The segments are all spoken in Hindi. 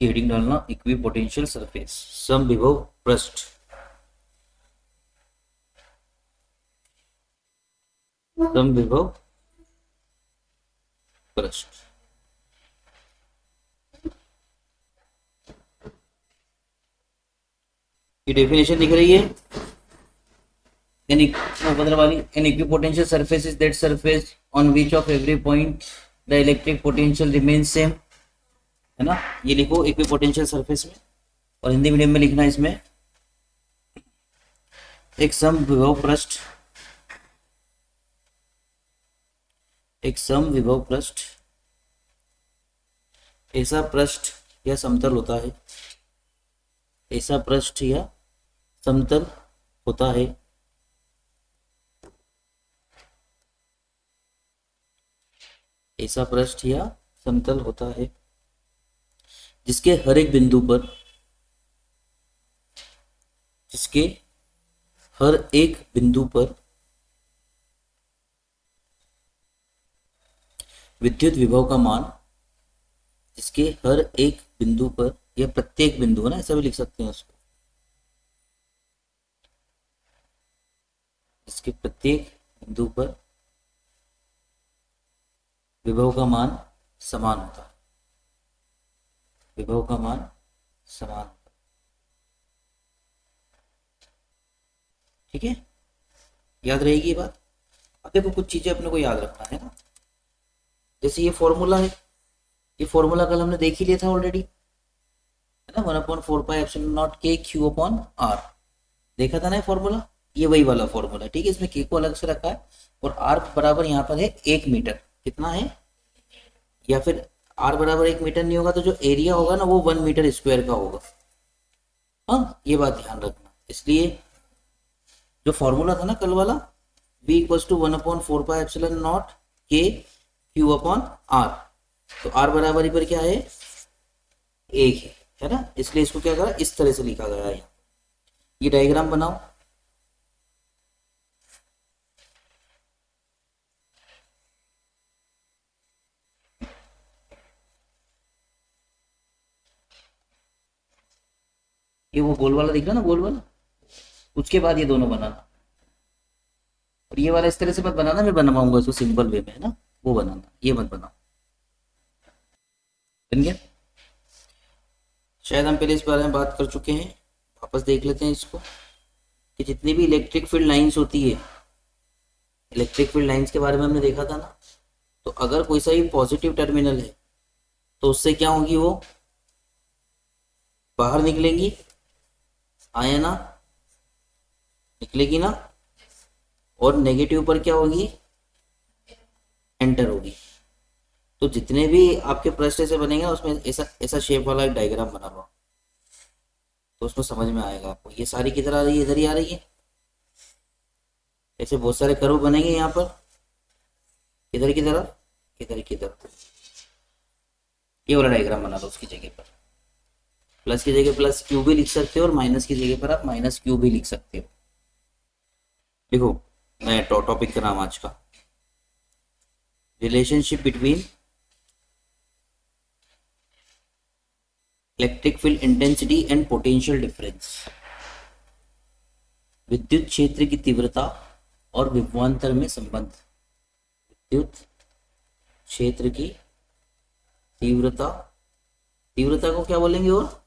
हेडिंग डालना इक्वी पोटेंशियल सरफेस, सम विभव पृष्ठ, सम विभव पृष्ठ। ये डेफिनेशन दिख रही है। An equipotential surface is that surface on which of every point the electric potential remains same, है ना। ये लिखो इक्विपोटेंशियल सरफेस में, और हिंदी मीडियम में लिखना है इसमें एक सम विभव पृष्ठ, एक सम विभव पृष्ठ ऐसा पृष्ठ या समतल होता है, ऐसा पृष्ठ या समतल होता है ऐसा पृष्ठ या समतल होता है जिसके हर एक बिंदु पर, जिसके हर एक बिंदु पर विद्युत विभव का मान, जिसके हर एक बिंदु पर, या प्रत्येक बिंदु है ना, ऐसा भी लिख सकते हैं उसको, जिसके प्रत्येक बिंदु पर विभव का मान समान होता है, विभव का मान समान होता है। ठीक है, याद रहेगी ये बात। अब देखो कुछ चीजें अपने को याद रखना है ना, जैसे ये फॉर्मूला है, ये फॉर्मूला कल हमने देख ही लिया था ऑलरेडी, है ना, 1/4πε0 k Q/r, देखा था ना ये फॉर्मूला, ये वही वाला फॉर्मूला। ठीक है, इसमें k को अलग से रखा है, और r बराबर यहाँ पर है 1 मीटर, कितना है, या फिर r बराबर 1 मीटर नहीं होगा तो जो एरिया होगा ना वो 1 मीटर स्क्वायर का होगा। हाँ, ये बात ध्यान रखना। इसलिए जो फॉर्मूला था ना कल वाला, v = 1/4πε0 k Q/r, तो r बराबर पर क्या है, 1 है ना, इसलिए इसको क्या करा, इस तरह से लिखा गया है। ये डायग्राम बनाओ, ये वो गोल वाला दिख रहा ना, गोल वाला, उसके बाद ये दोनों बनाना, और ये वाला इस तरह से मत बनाना, मैं बनवाऊंगा इसको सिंपल वे में, है ना, वो बनाना, ये मत बनाओ। बन गया। शायद हम पहले इस बारे में बात कर चुके हैं, वापस देख लेते हैं इसको, कि जितनी भी इलेक्ट्रिक फील्ड लाइंस होती है, इलेक्ट्रिक फील्ड लाइंस के बारे में हमने देखा था ना, तो अगर कोई सा भी पॉजिटिव टर्मिनल है तो उससे क्या होगी, वो बाहर निकलेंगी, आया ना, निकलेगी ना, और नेगेटिव पर क्या होगी, एंटर होगी। तो जितने भी आपके पृष्ठ से बनेंगे ना, उसमें ऐसा ऐसा शेप वाला एक डायग्राम बना हुआ, तो उसमें समझ में आएगा आपको। ये सारी किधर आ रही है, इधर ही आ रही है, ऐसे बहुत सारे कर्व बनेंगे यहाँ पर, इधर की तरफ, इधर की तरफ, ये वाला डायग्राम बना दो। उसकी जगह पर प्लस की जगह प्लस क्यू भी लिख सकते हो, और माइनस की जगह पर आप माइनस क्यू भी लिख सकते हो। देखो, मैं टॉपिक का नाम आज का, relationship between electric field intensity and potential difference, विद्युत क्षेत्र की तीव्रता और विभवांतर में संबंध, विद्युत क्षेत्र की तीव्रता, तीव्रता को क्या बोलेंगे, और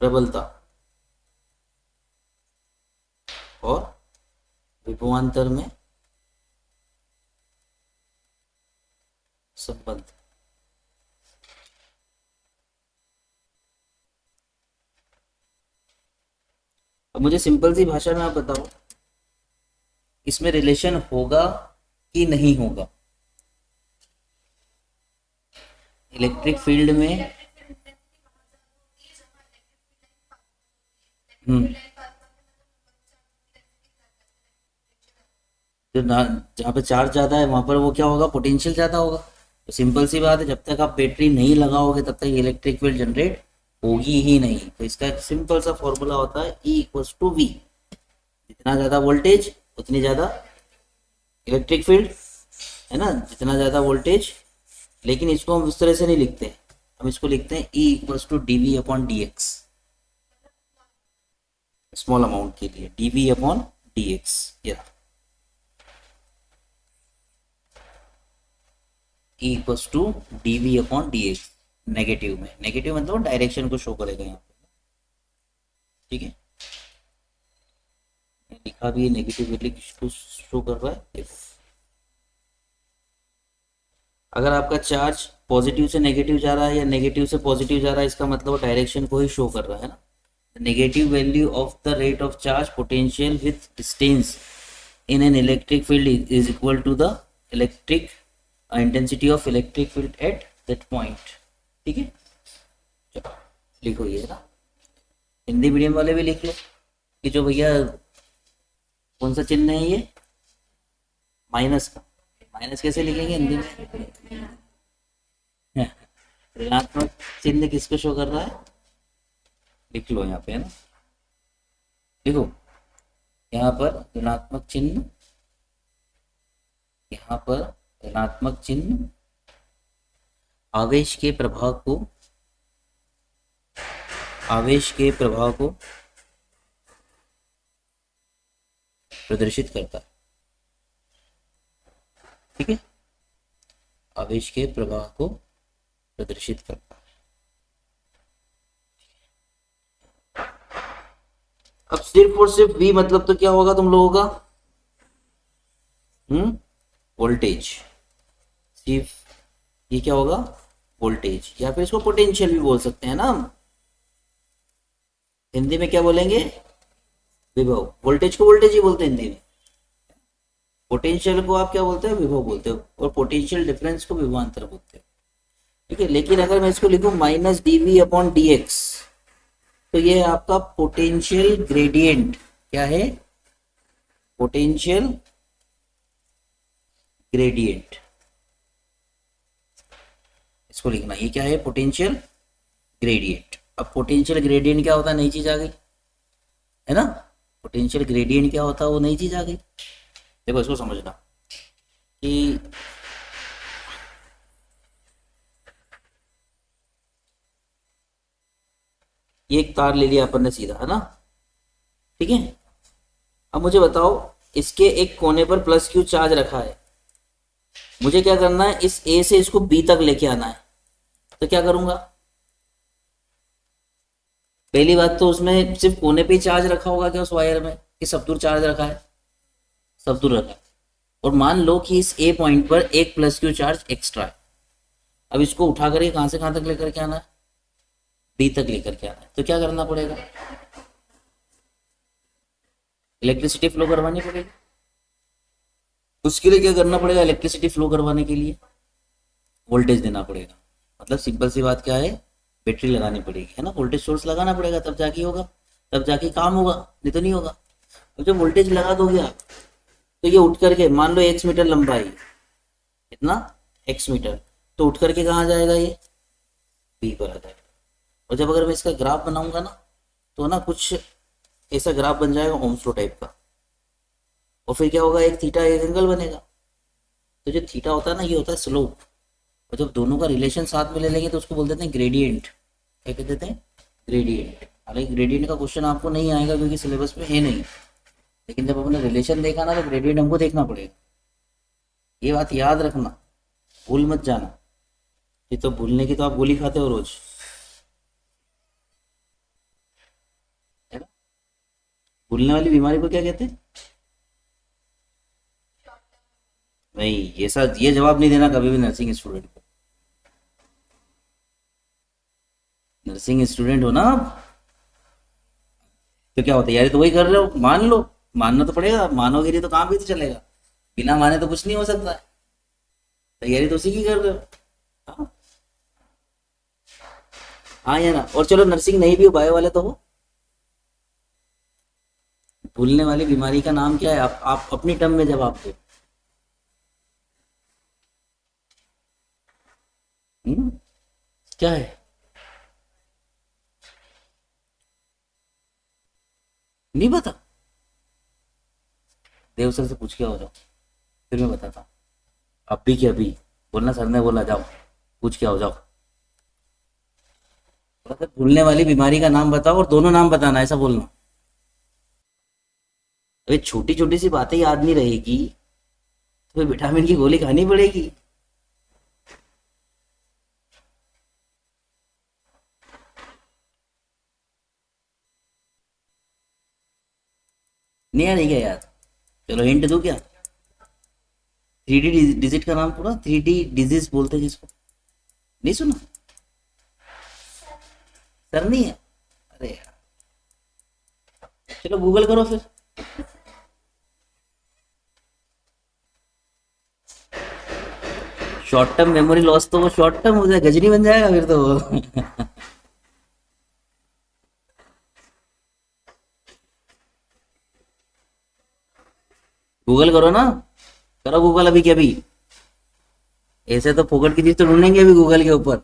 प्रबलता, और विभवांतर में संबंध। अब मुझे सिंपल सी भाषा में आप बताओ, इसमें रिलेशन होगा कि नहीं होगा, इलेक्ट्रिक फील्ड में। जहाँ पे चार्ज ज्यादा है वहां पर वो क्या होगा, पोटेंशियल ज्यादा होगा। तो सिंपल सी बात है, जब तक आप बैटरी नहीं लगाओगे तब तक इलेक्ट्रिक फील्ड जनरेट होगी ही नहीं। तो इसका एक सिंपल सा फॉर्मूला होता है E = V, जितना ज्यादा वोल्टेज उतनी ज्यादा इलेक्ट्रिक फील्ड, है ना, जितना ज्यादा वोल्टेज। लेकिन इसको हम उस तरह से नहीं लिखते, हम इसको लिखते हैं E equals to dv upon dx, small amount के लिए dv अपॉन dx, ये E equals to dv upon dx, negative में, नेगेटिव मतलब डायरेक्शन को शो करेगा यहाँ पे, ठीक है, लिखा भी है नेगेटिवली किसको शो कर रहा है, देखो अगर आपका चार्ज पॉजिटिव से नेगेटिव जा रहा है या नेगेटिव से पॉजिटिव जा रहा है, इसका मतलब डायरेक्शन को ही शो कर रहा है ना। Negative value of the rate of charge potential with distance in an electric field is equal to the electric intensity of electric field at that point, ठीक है। चलो लिखो ये ना, हिंदी मीडियम वाले भी लिख लो कि जो भैया कौन सा चिन्ह है ये, माइनस का, माइनस कैसे लिखेंगे हिंदी में, ऋणात्मक चिन्ह किसको शो कर रहा है, लिख लो यहाँ पे है ना, लिखो यहाँ पर ऋणात्मक चिन्ह, यहाँ पर ऋणात्मक चिन्ह आवेश के प्रभाव को, आवेश के प्रभाव को प्रदर्शित करता है, ठीक है, आवेश के प्रवाह को प्रदर्शित करता है। अब सिर्फ और सिर्फ V मतलब तो क्या होगा तुम लोगों का, वोल्टेज, सिर्फ ये क्या होगा, वोल्टेज, या फिर इसको पोटेंशियल भी बोल सकते हैं ना हम, हिंदी में क्या बोलेंगे, विभव, वोल्टेज को वोल्टेज ही बोलते हैं हिंदी में, पोटेंशियल को आप क्या बोलते हैं, विभव बोलते हो, और पोटेंशियल डिफरेंस को विभवांतर बोलते हो, ठीक है। लेकिन अगर मैं इसको लिखूं माइनस dv अपॉन dx, तो ये है आपका पोटेंशियल ग्रेडियंट, क्या है, पोटेंशियल ग्रेडियंट, इसको लिखना, ये क्या है, पोटेंशियल ग्रेडियंट। अब पोटेंशियल ग्रेडियंट क्या होता है, नई चीज आ गई है ना, पोटेंशियल ग्रेडियंट क्या होता है, वो नई चीज आ गई। देखो इसको समझना कि ये एक तार ले लिया अपन ने सीधा, है ना, ठीक है। अब मुझे बताओ, इसके एक कोने पर प्लस क्यू चार्ज रखा है, मुझे क्या करना है, इस ए से इसको बी तक लेके आना है, तो क्या करूंगा, पहली बात तो उसमें सिर्फ कोने पे ही चार्ज रखा होगा क्या उस वायर में, कि सब दूर चार्ज रखा है, सब दूर रखा है, और मान लो कि इस ए पॉइंट पर एक प्लस क्यू चार्ज एक्स्ट्रा है, अब इसको उठा करके कहां से कहां तक लेकर के आना है, बी तक लेकर के आना है, तो क्या करना पड़ेगा, इलेक्ट्रिसिटी फ्लो करवानी पड़ेगी, उसके लिए क्या करना पड़ेगा, इलेक्ट्रिसिटी फ्लो करवाने के लिए वोल्टेज देना पड़ेगा, मतलब सिंपल सी बात क्या है, बैटरी लगानी पड़ेगी, है ना, वोल्टेज सोर्स लगाना पड़ेगा, तब जाके होगा, तब जाके काम होगा, नहीं तो नहीं होगा। तो जब वोल्टेज लगा दोगे आप, तो ये उठ करके, मान लो x मीटर लंबा है, कितना, x मीटर, तो उठ करके कहाँ जाएगा, ये बी पर आ जाएगा। और जब अगर मैं इसका ग्राफ बनाऊंगा ना, तो ना कुछ ऐसा ग्राफ बन जाएगा ओम्स लॉ टाइप का, और फिर क्या होगा, एक थीटा एक एंगल बनेगा, तो जो थीटा होता है ना, ये होता है स्लोप, और जब दोनों का रिलेशन साथ में ले लेंगे तो उसको बोल देते हैं ग्रेडियंट, क्या कहते हैं, ग्रेडियंट। हालांकि ग्रेडियंट का क्वेश्चन आपको नहीं आएगा क्योंकि सिलेबस में है नहीं, लेकिन जब अपने रिलेशन देखा ना, तो ग्रेडियंट हमको देखना पड़ेगा, ये बात याद रखना, भूल मत जाना, ये तो भूलने की तो आप गोली खाते हो रोज, है ना, भूलने वाली बीमारी को क्या कहते हैं, नहीं ये सब, ये जवाब नहीं देना कभी भी नर्सिंग स्टूडेंट को, नर्सिंग स्टूडेंट हो ना आप, तो क्या होता है, यार तो वही कर रहे हो, मान लो, मानना तो पड़ेगा, मानोगे नहीं तो काम भी तो चलेगा, बिना माने तो कुछ नहीं हो सकता है, तैयारी तो उसी की कर रहे हो, हाँ हाँ या ना। और चलो नर्सिंग नहीं भी हो, बायो वाले तो हो, भूलने वाली बीमारी का नाम क्या है, आप अपनी टर्म में जवाब दो, क्या है, नहीं पता, देव सर से पूछ के आओ, जाओ फिर मैं बताता हूँ, अभी के अभी बोलना, सर ने बोला जाओ पूछ के आओ, जाओ। मतलब भूलने वाली बीमारी का नाम बताओ और दोनों नाम बताना, ऐसा बोलना। अरे छोटी छोटी सी बातें याद नहीं रहेगी तो फिर विटामिन की गोली खानी पड़ेगी। नहीं यार, क्या यार। चलो हिंट दूं क्या? 3D डिजिट का नाम पूरा, 3D डिजीज बोलते हैं जिसको, नहीं सुना? सर नहीं है? अरे यार, चलो गूगल करो फिर। शॉर्ट टर्म मेमोरी लॉस तो वो शॉर्ट टर्म हो जाए, गजनी बन जाएगा फिर तो वो। गूगल करो ना, करो गूगल अभी के अभी। ऐसे तो फोकट की चीज तो ढूंढेंगे अभी गूगल के ऊपर।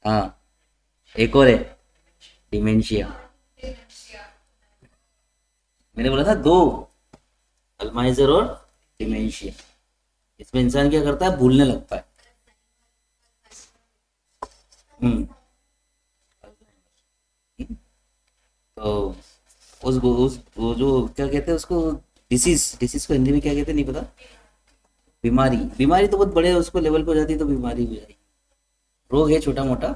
हाँ, एक और है, डिमेंशिया। मैंने बोला था दो, अल्जाइमर और डिमेंशिया। इसमें इंसान क्या करता है, भूलने लगता है। हम्म। तो उस वो जो क्या कहते हैं उसको, डिसीज, डिसीज को हिंदी में क्या कहते हैं नहीं पता। बीमारी, बीमारी तो बहुत बड़े उसको लेवल पे हो जाती है तो बीमारी हो जाएगी। रोग है छोटा मोटा,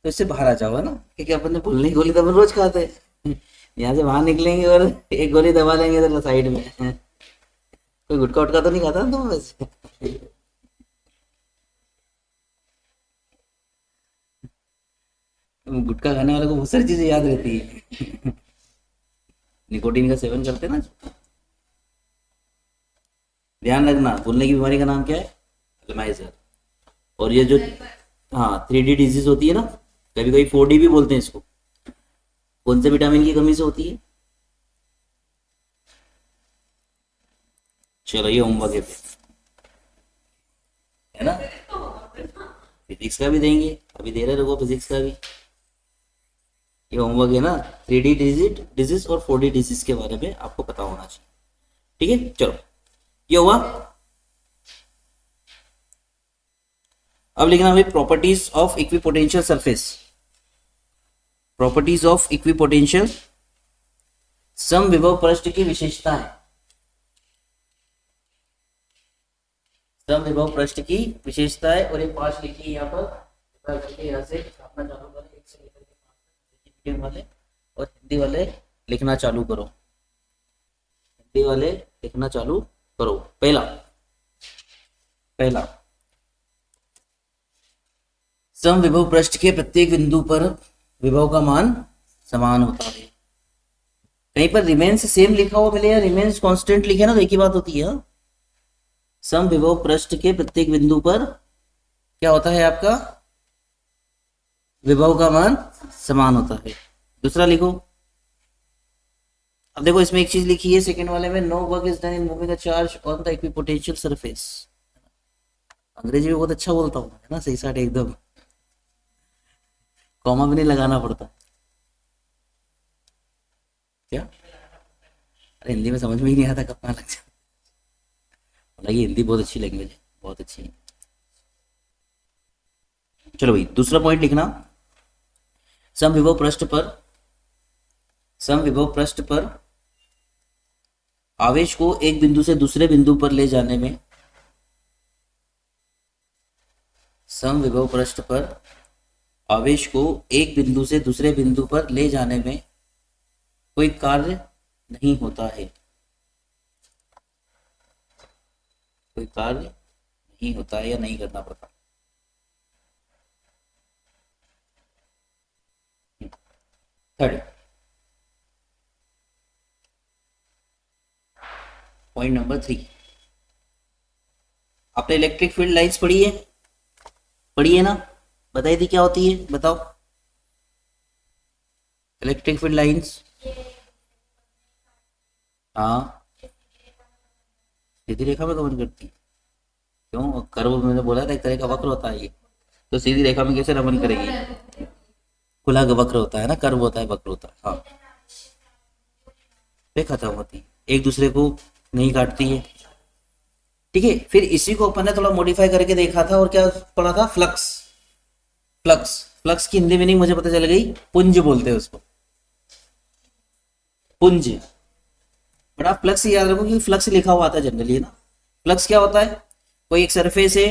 तो इससे बाहर आ जाओ, है ना, क्योंकि अपन ने भूलने की गोली तो अपन रोज खाते हैं। यहाँ से बाहर निकलेंगे और एक गोली दबा लेंगे तो साइड में। कोई गुटखा उटका तो नहीं खाता ना तुम वैसे? गुटखा खाने वाले को बहुत सारी चीजें याद रहती है। निकोटीन का सेवन करते हैं ना। ध्यान रखना, भूलने की बीमारी का नाम क्या है, अल्जाइमर। और ये जो, हाँ, 3D डिजीज होती है ना, कभी कभी 4D भी बोलते हैं इसको। कौन से विटामिन की कमी से होती है? चलो ये होमवर्क है ना। फिजिक्स का भी देंगे, अभी दे रहे लोगों फिजिक्स का भी। ये होमवर्क है ना, 3D डिजिट डिजीज और 4D डिजीज के बारे में आपको पता होना चाहिए। ठीक है, चलो ये हुआ। अब लिखना भाई, properties of equipotential surface. Properties of equipotential समविभव पृष्ठ की विशेषताएं। समविभव पृष्ठ की विशेषताएं, और ये 5 लिखी यहाँ पर करके, यहाँ से अपना चालू करें, 1 से लेकर के 5 मीडियम वाले और हिंदी वाले लिखना चालू करो। हिंदी वाले लिखना चालू करो। पहला, पहला, समविभव पृष्ठ के प्रत्येक बिंदु पर विभव का मान समान होता है। कहीं पर रिमेन्स सेम लिखा हुआ मिले या रिमेन्स कांस्टेंट लिखे ना तो एक ही बात होती है। समविभव पृष्ठ के प्रत्येक बिंदु पर क्या होता है आपका, विभव का मान समान होता है। दूसरा लिखो, अब देखो इसमें एक चीज लिखी है सेकंड वाले में, no work is done in moving a charge on the equipotential surface. अंग्रेजी में बहुत अच्छा बोलता हूँ, है ना, सही साठ एकदम, कॉमा भी नहीं लगाना पड़ता। क्या? अरे हिंदी में समझ में ही नहीं आता, कब लग जाता। हालांकि हिंदी बहुत अच्छी लैंग्वेज है, बहुत अच्छी है। चलो भाई, दूसरा पॉइंट लिखना, समविभव पृष्ठ पर, समविभव पृष्ठ पर आवेश को एक बिंदु से दूसरे बिंदु पर ले जाने में, समविभव पृष्ठ पर आवेश को एक बिंदु से दूसरे बिंदु पर ले जाने में कोई कार्य नहीं होता है। कोई कार्य नहीं होता है या नहीं करना पड़ता। थर्ड पॉइंट नंबर 3, आपने इलेक्ट्रिक फील्ड लाइंस पढ़ी है? पढ़ी है ना, बताई थी क्या होती है, बताओ। इलेक्ट्रिक फील्ड लाइंस, हाँ, सीधी रेखा में गमन करती है। क्यों? कर्व मैंने बोला था एक तरह का वक्र होता है ये, तो सीधी रेखा में कैसे रमन करेगी? खुला वक्र होता है ना, कर्व होता है, वक्र होता है, हाँ। पे खत्म होती है, एक दूसरे को नहीं काटती है। ठीक है, फिर इसी को अपन ने थोड़ा मॉडिफाई करके देखा था और क्या पढ़ा था, फ्लक्स। फ्लक्स फ्लक्स की हिंदी मीनिंग मुझे पता चल गई, पुंज बोलते हैं उसको, पुंज। बट आप फ्लक्स याद रखो कि फ्लक्स लिखा हुआ आता है जनरली ना। फ्लक्स क्या होता है, कोई एक सरफेस है,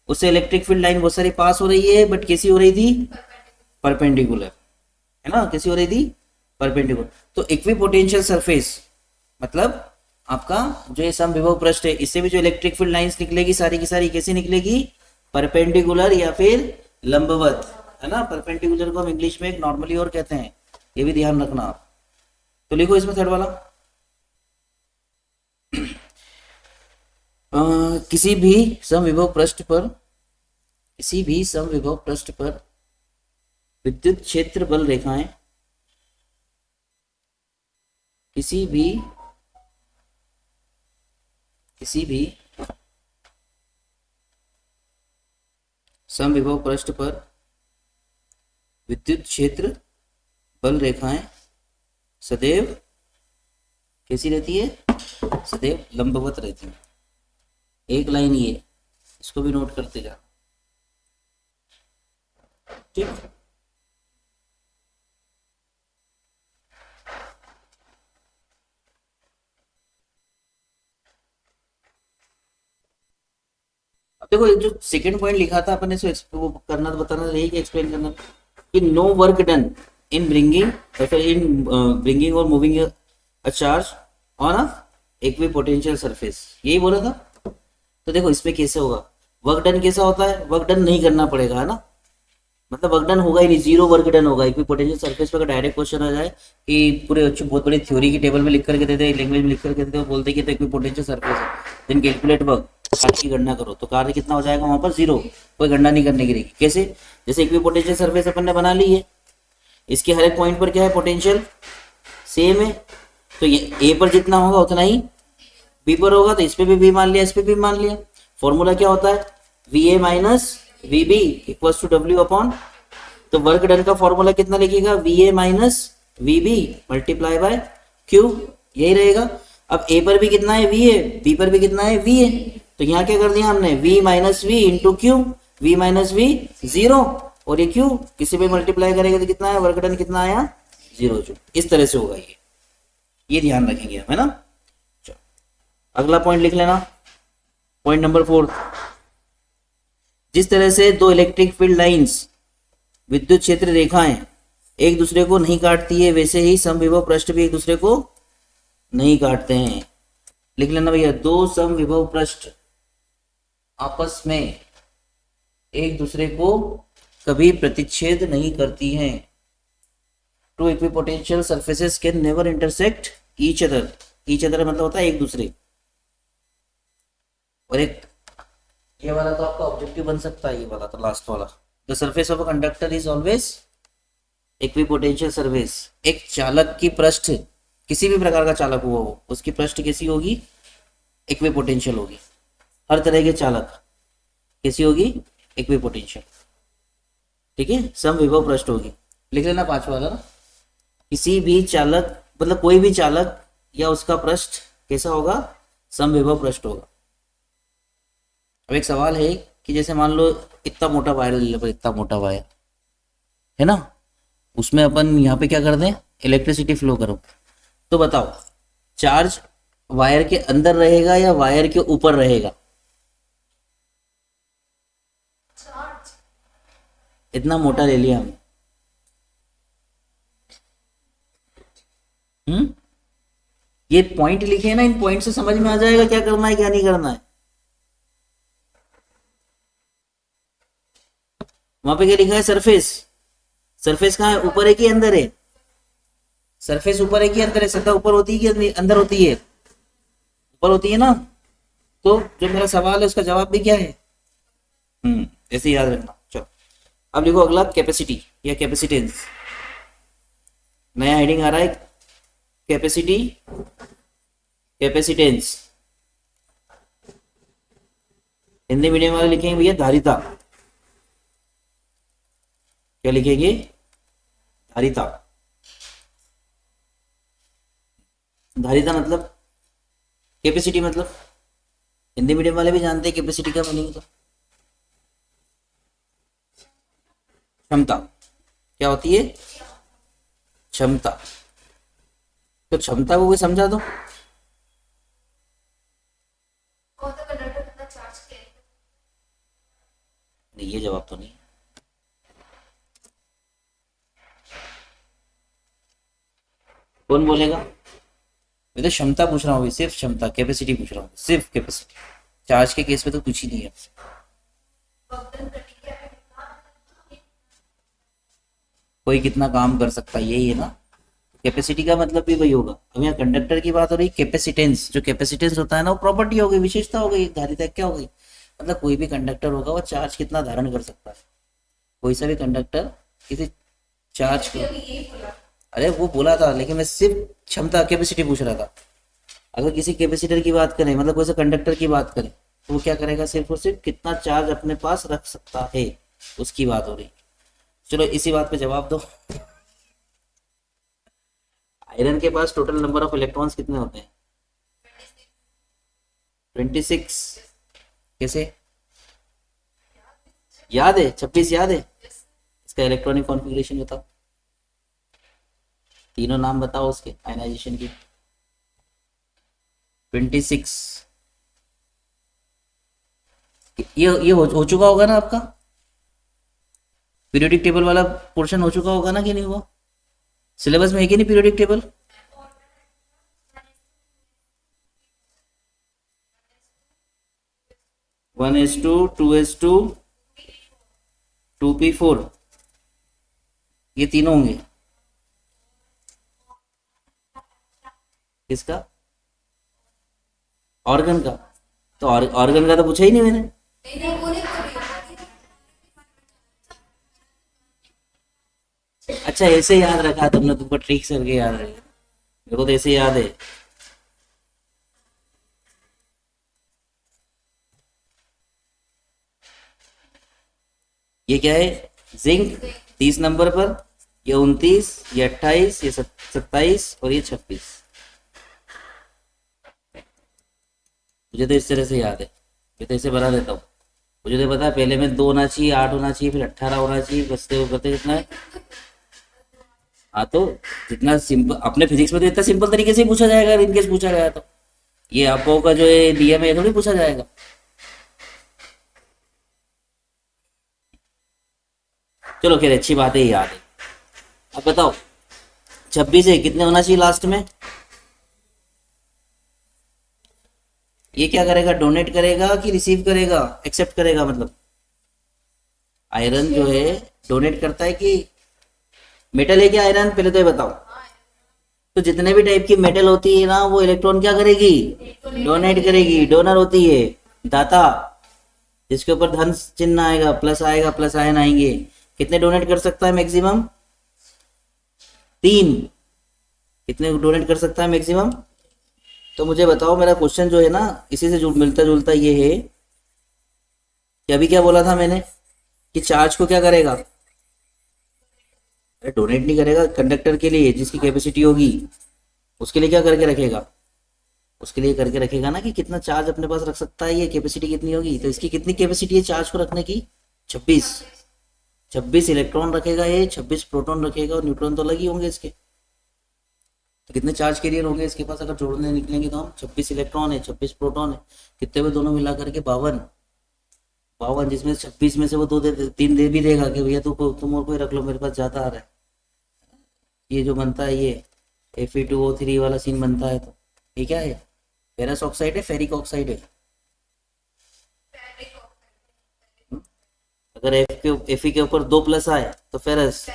उससे इलेक्ट्रिक फील्ड लाइन बहुत सारी पास हो रही है, बट कैसी हो रही थी, परपेंडिकुलर, है ना, कैसी हो रही थी, परपेंडिकुलर। तो इक्विपोटेंशियल सरफेस मतलब आपका जो ये समविभव पृष्ठ है, इससे भी जो इलेक्ट्रिक फील्ड लाइंस निकलेगी सारी की सारी कैसी निकलेगी, परपेंडिकुलर या फिर लंबवत, है ना। परपेंडिकुलर को हम इंग्लिश में एक नॉर्मली और कहते हैं, ये भी ध्यान रखना आप। तो लिखो इसमें थर्ड वाला, किसी भी समविभव पृष्ठ पर, किसी भी समविभव पृष्ठ पर विद्युत क्षेत्र बल रेखाएं किसी भी समविभव पृष्ठ पर विद्युत क्षेत्र बल रेखाएं सदैव कैसी रहती है, सदैव लंबवत रहती है। एक लाइन ये, इसको भी नोट करते जा, ठीक। अब देखो जो सेकंड पॉइंट लिखा था अपन ने, वो करना बताना रहेगी, एक्सप्लेन करना कि no work done in bringing in bringing और moving a charge on a equipotential surface, यही बोला था। तो देखो इसमें कैसे होगा, वर्क डन कैसा होता है, वर्क डन नहीं करना पड़ेगा, है ना, मतलब वर्क डन होगा ही नहीं, जीरो वर्क डन होगा। इक्विपोटेंशियल सरफेस पर डायरेक्ट क्वेश्चन आ जाए कि पूरे अच्छे बहुत बड़ी थ्योरी की टेबल में लिख करके देते, लैंग्वेज में लिख करके देते और बोलते कि तो इक्विपोटेंशियल सरफेस है, देन कैलकुलेट वर्क, कार्य की गणना करो, तो कार्य कितना हो जाएगा वहां पर, जीरो, कोई गणना नहीं करने की रहेगी। कैसे, जैसे इक्विपोटेंशियल सरफेस अपन ने बना ली है, इसके हर एक पॉइंट पर क्या है, पोटेंशियल सेम है, तो ये ए पर जितना होगा उतना ही बी पर होगा, तो इस पे भी बी मान लिया, इस पे भी मान लिया। फॉर्मूला क्या होता है, V A minus V B equal to W upon, तो वर्क डन का फॉर्मूला कितना लिखेगा, V A minus V B multiply by Q, यही रहेगा। अब ए पर भी कितना है, वी ए, बी पर भी कितना है, वी ए, तो यहाँ क्या कर दिया हमने, V minus V into Q, V minus V zero, और ये क्यू किसी पे मल्टीप्लाई करेंगे तो कितना है, वर्क डन कितना आया, जीरो जूल। इस तरह से होगा ये ध्यान रखेंगे हम, है ना। चलो अगला पॉइंट लिख लेना, पॉइंट नंबर 4, जिस तरह से दो इलेक्ट्रिक फील्ड लाइंस विद्युत क्षेत्र रेखाएं एक दूसरे को नहीं काटती है, वैसे ही समविभव पृष्ठ भी एक दूसरे को नहीं काटते हैं। लिख लेना भैया, दो समविभव पृष्ठ आपस में एक दूसरे को कभी प्रतिच्छेद नहीं करती हैं। Two equipotential surfaces can never intersect each other, each other मतलब होता है एक दूसरे, और एक ये वाला तो आपका ऑब्जेक्टिव बन सकता है, ये वाला तो लास्ट वाला, the surface of a conductor is always equipotential surface. एक चालक की पृष्ठ, किसी भी प्रकार का चालक हुआ हो, उसकी पृष्ठ कैसी होगी, इक्विपोटेंशियल होगी। हर तरह के चालक कैसी होगी, इक्विपोटेंशियल, ठीक है, समविभव पृष्ठ होगी। लिख लेना 5 वाला ना, किसी भी चालक मतलब कोई भी चालक या उसका पृष्ठ कैसा होगा, समविभव पृष्ठ होगा। अब एक सवाल है कि जैसे मान लो इतना मोटा वायर ले लो, इतना मोटा वायर है ना, उसमें अपन यहाँ पे क्या कर दें, इलेक्ट्रिसिटी फ्लो करो, तो बताओ चार्ज वायर के अंदर रहेगा या वायर के ऊपर रहेगा, इतना मोटा ले लिया हमने, ये पॉइंट लिखे हैं ना, इन पॉइंट से समझ में आ जाएगा क्या करना है क्या नहीं करना है। वहां पे क्या लिखा है, सरफेस, सरफेस कहाँ है, ऊपर है कि अंदर है, सरफेस ऊपर है कि अंदर है, सतह ऊपर होती है कि अंदर होती है, ऊपर होती है ना। तो जो मेरा सवाल है उसका जवाब भी क्या है, ऐसे याद रखना। चलो अब लिखो अगला, कैपेसिटी या कैपेसिटेंस, नया हेडिंग आ रहा है, कैपेसिटी कैपेसिटेंस, हिंदी मीडियम वाले लिखेंगे भैया धारिता, क्या लिखेंगे, धारिता। धारिता मतलब कैपेसिटी मतलब हिंदी मीडियम वाले भी जानते हैं कैपेसिटी का मीनिंग तो। क्षमता क्या होती है? क्षमता। तो क्षमता को कोई समझा दो। नहीं, ये जवाब तो नहीं। कौन बोलेगा? मैं तो क्षमता पूछ रहा हूँ, सिर्फ क्षमता, कैपेसिटी पूछ रहा हूँ, सिर्फ कैपेसिटी। चार्ज के केस में तो कुछ ही नहीं है। कोई कितना काम कर सकता है, यही है ना। कैपेसिटी का मतलब भी वही होगा। अब यहाँ कंडक्टर की बात हो रही, कैपेसिटेंस, जो कैपेसिटेंस होता है ना, वो प्रॉपर्टी हो गई, विशेषता हो गई, धारिता क्या हो गई। मतलब कोई भी कंडक्टर होगा वो चार्ज कितना धारण कर सकता है। कोई सा भी कंडक्टर किसी चार्ज को, अरे वो बोला था, लेकिन मैं सिर्फ क्षमता कैपेसिटी पूछ रहा था। अगर किसी कैपेसिटर की बात करें, मतलब कोई सा कंडक्टर की बात करें, तो वो क्या करेगा, सिर्फ और सिर्फ कितना चार्ज अपने पास रख सकता है, उसकी बात हो रही। चलो इसी बात पे जवाब दो। आयरन के पास टोटल नंबर ऑफ इलेक्ट्रॉन्स कितने होते हैं? 26। कैसे याद है? 26 याद है? इसका इलेक्ट्रॉनिक कॉन्फ़िगरेशन बताओ, तीनों नाम बताओ उसके आयनाइजेशन की। 26। ये हो चुका होगा ना आपका, पीरियोडिक टेबल वाला पोर्शन हो चुका होगा ना कि नहीं हुआ? सिलेबस में है कि नहीं periodic table? One s two, two s two, 2p4, ये तीनों होंगे। किसका? ऑर्गन का। तो ऑर्गन का तो पूछा ही नहीं मैंने। अच्छा ऐसे याद रखा तुमने, तुमको ट्रिक करके याद रहे, मेरे को तो ऐसे याद है। ये क्या है? जिंक 30 नंबर पर, ये 29, ये 28, ये 27 और ये 26। मुझे तो इस तरह से याद है, मैं तो ऐसे बना देता हूँ। मुझे तो पता है पहले में 2 होना चाहिए, 8 होना चाहिए, फिर 18 होना चाहिए, बचते करते कितना है। हाँ तो जितना सिंपल अपने फिजिक्स में तो इतना सिंपल तरीके से ही पूछा जाएगा, इनकेस पूछा गया तो। ये आपो का जो है नियम है, थोड़ी पूछा जाएगा। चलो खैर अच्छी बात है, याद है। अब बताओ 26 है, कितने होना चाहिए लास्ट में? ये क्या करेगा, डोनेट करेगा कि रिसीव करेगा, एक्सेप्ट करेगा? मतलब आयरन जो है डोनेट करता है कि मेटल है क्या आयरन, पहले तो ये बताओ। तो जितने भी टाइप की मेटल होती है ना, वो इलेक्ट्रॉन क्या करेगी, डोनेट करेगी। डोनर होती है दाता, जिसके ऊपर धन चिन्ह आएगा, प्लस आएगा, प्लस आयन आएंगे। कितने डोनेट कर सकता है मैक्सिमम? 3। कितने डोनेट कर सकता है मैक्सिमम? तो मुझे बताओ, मेरा क्वेश्चन जो है ना, इसी से मिलता जुलता ये है कि अभी क्या बोला था मैंने, कि चार्ज को क्या करेगा, अरे डोनेट नहीं करेगा। कंडक्टर के लिए जिसकी कैपेसिटी होगी, उसके लिए क्या करके रखेगा, उसके लिए करके रखेगा ना कि कितना चार्ज अपने पास रख सकता है, ये कैपेसिटी कितनी होगी। तो इसकी कितनी कैपेसिटी है चार्ज को रखने की? 26। 26 इलेक्ट्रॉन रखेगा ये, 26 प्रोटॉन रखेगा, और न्यूट्रॉन तो अलग ही होंगे इसके। तो कितने चार्ज कैरियर होंगे इसके पास अगर जोड़ने निकलेंगे तो हम? 26 इलेक्ट्रॉन है, 26 प्रोटॉन है, कितने में दोनों मिला करके 52। 52, जिसमें 26 में से वो 3 दे भी देगा कि भैया तुम और कोई रख लो, मेरे पास ज्यादा आ रहा है। ये जो बनता है ये Fe2O3 वाला सीन बनता है, तो ये क्या है, फेरस ऑक्साइड है, फेरिक ऑक्साइड है। अगर Fe के ऊपर 2 प्लस आए तो फेरस,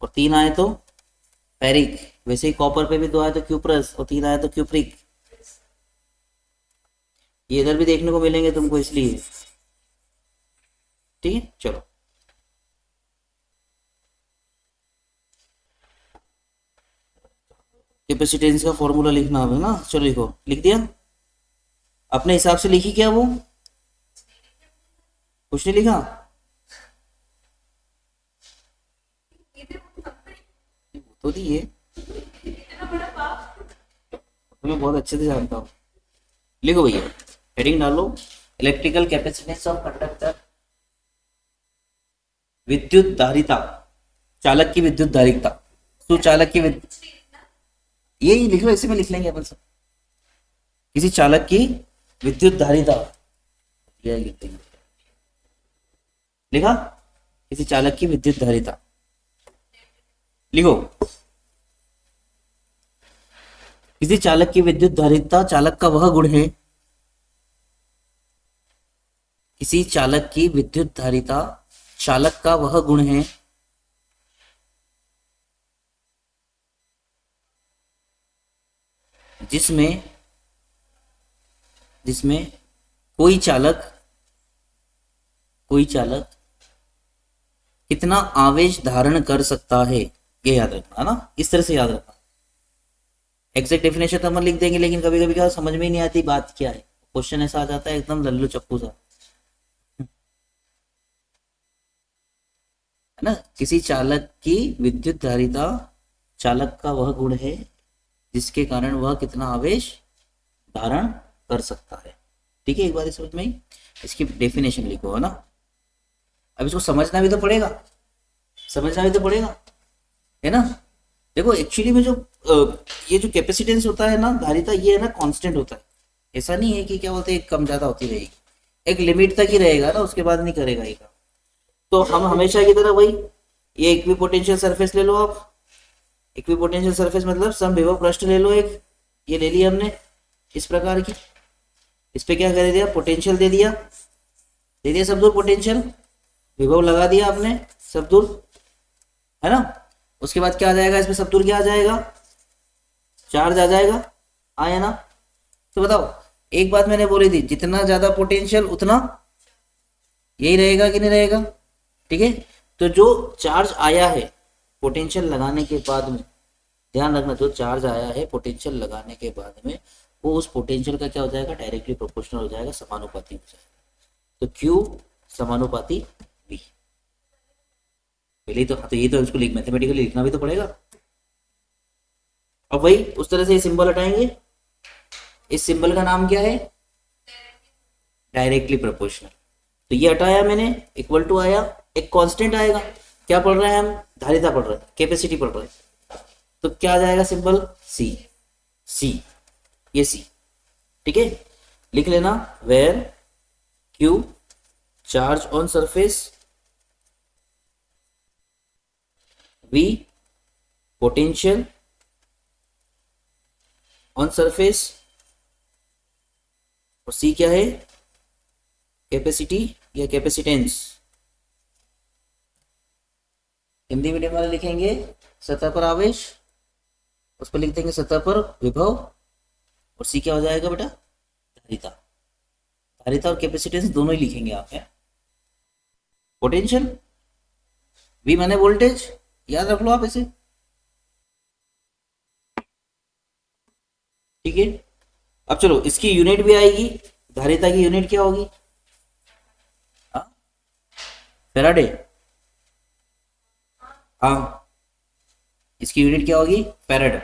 और 3 आए तो फेरिक। वैसे ही कॉपर पे भी 2 आए तो क्यूप्रस, और 3 आए तो क्यूप्रिक। ये इधर भी देखने को मिलेंगे तुमको, इसलिए ठीक है। चलो कैपेसिटेंस का फॉर्मूला लिखना है ना, चलो लिखो, लिख दिया अपने हिसाब से। लिखी क्या वो, कुछ नहीं लिखा? तो दिए, मैं बहुत अच्छे से जानता हूँ। लिखो भैया, हेडिंग डालो, इलेक्ट्रिकल कैपेसिटेंस ऑफ कंडक्टर, विद्युत धारिता, चालक की विद्युत धारिता, तो चालक की यही लिख लो, इसी में लिख लेंगे अपन सब। किसी चालक की विद्युत धारिता, यही लिख देंगे, लिखा, किसी चालक की विद्युत धारिता लिखो। किसी चालक की विद्युत धारिता चालक का वह गुण है, किसी चालक की विद्युत धारिता चालक का वह गुण है जिसमें जिसमें कोई चालक कितना आवेश धारण कर सकता है। ये याद रखना है ना, इस तरह से याद रखना। एग्जैक्ट डेफिनेशन तो हम लिख देंगे, लेकिन कभी कभी क्या समझ में ही नहीं आती बात क्या है, क्वेश्चन ऐसा आ जाता है एकदम लल्लू चप्पू सा, है ना। किसी चालक की विद्युत धारिता चालक का वह गुण है जिसके कारण वह कितना आवेश धारण कर सकता है। ठीक है, एक बार समझ में आई, इसकी डेफिनेशन लिखो, है ना। अब इसको समझना भी तो पड़ेगा, है ना। देखो एक्चुअली में जो ये जो कैपेसिटेंस होता है ना, धारिता, ये है ना कांस्टेंट होता है। ऐसा नहीं है कि क्या बोलते हैं कम ज्यादा होती रहेगी, एक लिमिट तक ही रहेगा ना, उसके बाद नहीं करेगा ये काम। तो हम हमेशा की तरह वही, ये इक्विपोटेंशियल सरफेस ले लो आप। इक्विपोटेंशियल सरफेस मतलब समविभव पृष्ठ ले लो एक, ये ले लिया हमने इस प्रकार की। इस पे क्या कर दिया, पोटेंशियल दे दिया सब दूर पोटेंशियल, विभव लगा दिया आपने सब दूर, है ना। उसके बाद क्या आ जाएगा इसमें, सब दूर क्या आ जाएगा, चार्ज आ जाएगा, आया ना। तो बताओ, एक बात मैंने बोली थी, जितना ज्यादा पोटेंशियल उतना यही रहेगा कि नहीं रहेगा। ठीक है, तो जो चार्ज आया है पोटेंशियल लगाने के बाद में, ध्यान रखना, जो चार्ज आया है पोटेंशियल लगाने के बाद में, वो उस पोटेंशियल का क्या हो जाएगा, डायरेक्टली प्रोपोर्शनल हो जाएगा, समानुपाती हो जाएगा। तो Q समानुपाती V। पहले तो ये तो इसको मैथमेटिकली लिखना भी तो पड़ेगा। अब वही उस तरह से ये सिंबल हटाएंगे, इस सिंबल का नाम क्या है, डायरेक्टली प्रोपोर्शनल। तो ये हटाया मैंने, इक्वल टू आया, एक कांस्टेंट आएगा, क्या पढ़ रहे हैं हम, धारिता पढ़ रहे हैं, कैपेसिटी पढ़ रहे हैं। तो क्या आ जाएगा सिंबल, C, ये C। ठीक है, लिख लेना, where Q charge on surface, V potential on surface, और C क्या है, कैपेसिटी या कैपेसिटेंस। हिंदी मीडियम वाले लिखेंगे सतह पर आवेश, उस पर लिख देंगे सतह पर विभव, और C क्या हो जाएगा बेटा, धारिता और कैपेसिटेंस दोनों ही लिखेंगे आप। पोटेंशियल, V माने वोल्टेज, याद रख लो आप इसे। ठीक है, अब चलो इसकी यूनिट भी आएगी, धारिता की यूनिट क्या होगी, फैराडे। हाँ, इसकी यूनिट क्या होगी, फैराड।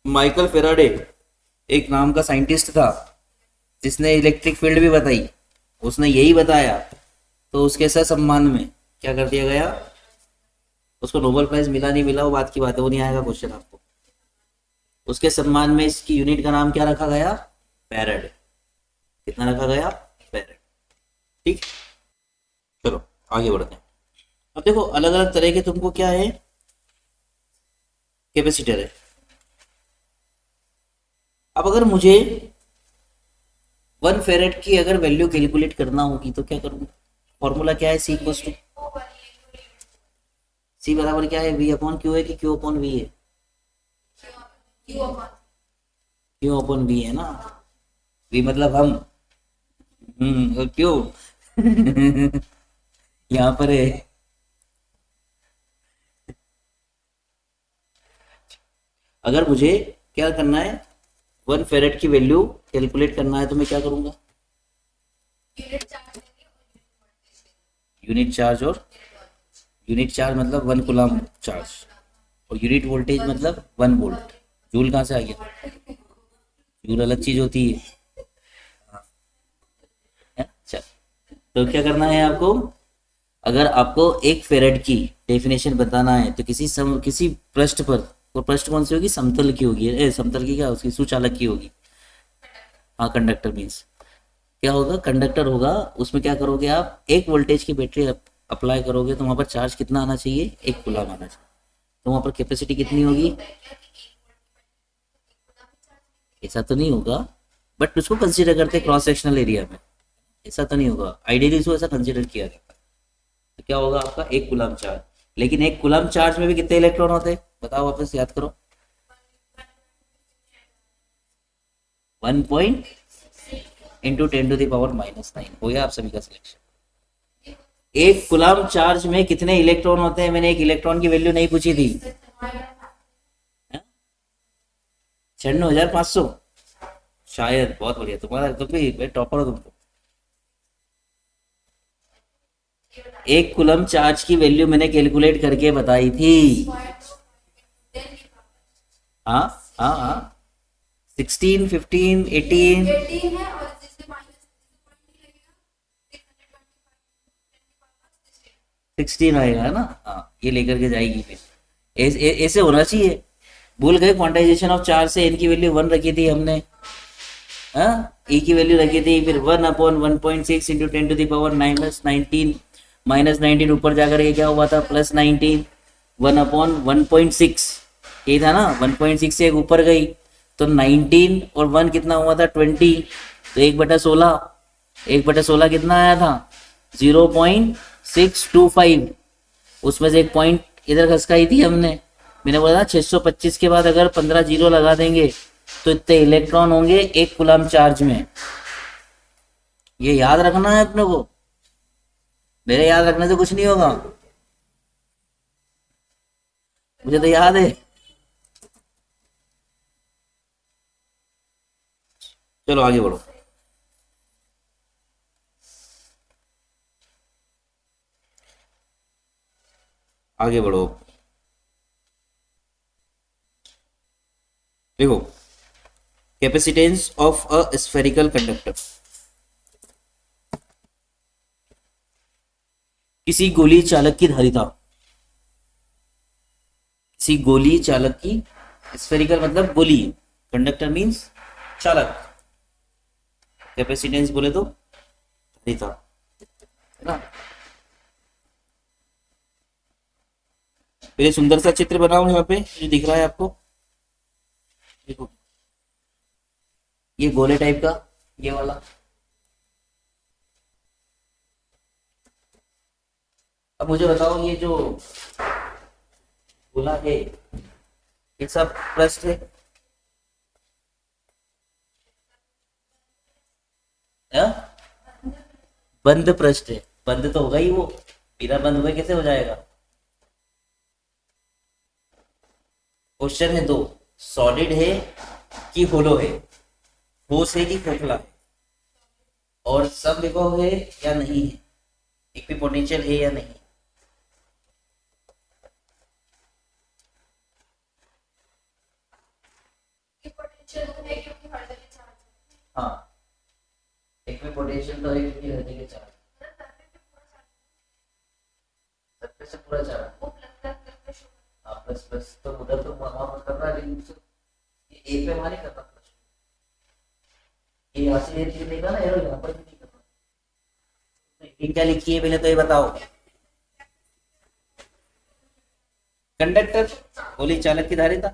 माइकल फैराडे एक नाम का साइंटिस्ट था जिसने इलेक्ट्रिक फील्ड भी बताई, उसने यही बताया, तो उसके साथ सम्मान में क्या कर दिया गया, उसको नोबेल प्राइज मिला नहीं मिला वो बात की बात है, वो नहीं आएगा क्वेश्चन आपको। उसके सम्मान में इसकी यूनिट का नाम क्या रखा गया, फैराड। कितना रखा गया, फैराड। ठीक, चलो आगे बढ़ते हैं। अब देखो अलग अलग तरह के तुमको क्या है, कैपेसिटर है। अब अगर मुझे 1 फेरेड की अगर वैल्यू कैलकुलेट करना होगी तो क्या करूंगा, फॉर्मूला क्या है, C इक्वल्स टू, C बराबर क्या है, V अपॉन Q है कि Q अपॉन V है, Q अपॉन V है ना। V मतलब हम, और क्यों यहाँ पर है। अगर मुझे क्या करना है, 1 फेरेड की वैल्यू कैलकुलेट करना है तो मैं क्या करूंगा, यूनिट चार्ज, और यूनिट चार्ज मतलब 1 कूलम चार्ज, और यूनिट वोल्टेज मतलब 1 वोल्ट। जूल कहाँ से आ गया, जूल अलग चीज होती है, तो क्या करना है आपको, अगर आपको एक फेरेड की डेफिनेशन बताना है तो किसी पृष्ठ पर, वो पृष्ठ कौन सी होगी, समतल की होगी, समतल की क्या, उसकी सुचालक की होगी। हाँ, कंडक्टर मीन्स क्या होगा, कंडक्टर होगा, उसमें क्या करोगे आप, एक वोल्टेज की बैटरी अप्लाई करोगे तो वहां पर चार्ज कितना आना चाहिए, एक कूलम आना चाहिए। तो वहां पर कैपेसिटी कितनी होगी, ऐसा तो नहीं होगा, बट उसको कंसीडर करते हैं क्रॉस सेक्शनल एरिया में, ऐसा तो नहीं होगा, आइडियली इसको ऐसा कंसीडर किया जाता है। तो क्या होगा आपका, एक कूलम चार्ज। लेकिन एक कूलम चार्ज में भी कितने इलेक्ट्रॉन होते हैं, बताओ वापस याद करो। 1 इंटू 10⁻⁹ हो गया आप सभी का सिलेक्शन। एक कूलम चार्ज में कितने इलेक्ट्रॉन होते हैं, मैंने एक इलेक्ट्रॉन की वैल्यू नहीं पूछी थी। 96,500 शायद, बहुत बढ़िया, तुम्हारा तो भी टॉपर हो तुम तो। एक कूलम चार्ज की वैल्यू मैंने कैलकुलेट करके बताई थी। हाँ हाँ हाँ, 16, 15, 18 16 आएगा ना, हाँ ये लेकर के जाएगी फिर, ऐसे होना चाहिए। भूल गए क्वांटाइजेशन ऑफ चार्ज से एन की वैल्यू 1 रखी थी हमने, हाँ ई की वैल्यू रखी थी, फिर 1/1.6 इंटू 10⁻⁹ -19 ऊपर जाकर के क्या हुआ था, +19, 1/1.6 ये था ना, 1.6 से एक ऊपर गई तो 19 और 1 कितना हुआ था, 20, तो 1/16, 1/16 कितना आया था, 0.625, उसमें से एक पॉइंट इधर खसकाई थी हमने, मैंने बोला था 625 के बाद अगर 15 जीरो लगा देंगे तो इतने इलेक्ट्रॉन होंगे एक कूलम चार्ज में। ये याद रखना है अपने को, मेरे याद रखने से कुछ नहीं होगा, मुझे तो याद है। चलो आगे बढ़ो। आगे बढ़ो, देखो capacitance of a spherical conductor. किसी गोली चालक की धारिता, किसी गोली चालक की, स्फेरिकल मतलब गोली, कंडक्टर मींस चालक, कैपेसिटेंस बोले तो धारिता, है ना। फिर ये सुंदर सा चित्र बनाओ यहाँ पे जो दिख रहा है आपको, देखो ये गोले टाइप का, ये वाला, अब मुझे बताओ ये जो गोला है ये सब पृष्ठ है, हाँ? बंद पृष्ठ है, बंद तो होगा ही वो, बिना बंद हुए कैसे हो जाएगा। क्वेश्चन है दो, सॉलिड है कि होलो है, ठोस है कि खोखला है, और सब विभव है या नहीं है, इक्विपोटेंशियल है या नहीं। हाँ इक्विपोटेंशियल तो है क्योंकि हर जगह चार्ज, सबसे से पूरा चार्ज, हाँ प्लस प्लस तो उधर तो वहां पर कर रहा है, लेकिन ये ए पे हमारे करता प्लस, ये यहाँ से ये देखा ना एरो, यहाँ पर भी नहीं करता। तो क्या लिखी है पहले तो ये बताओ, कंडक्टर गोली चालक की धारिता,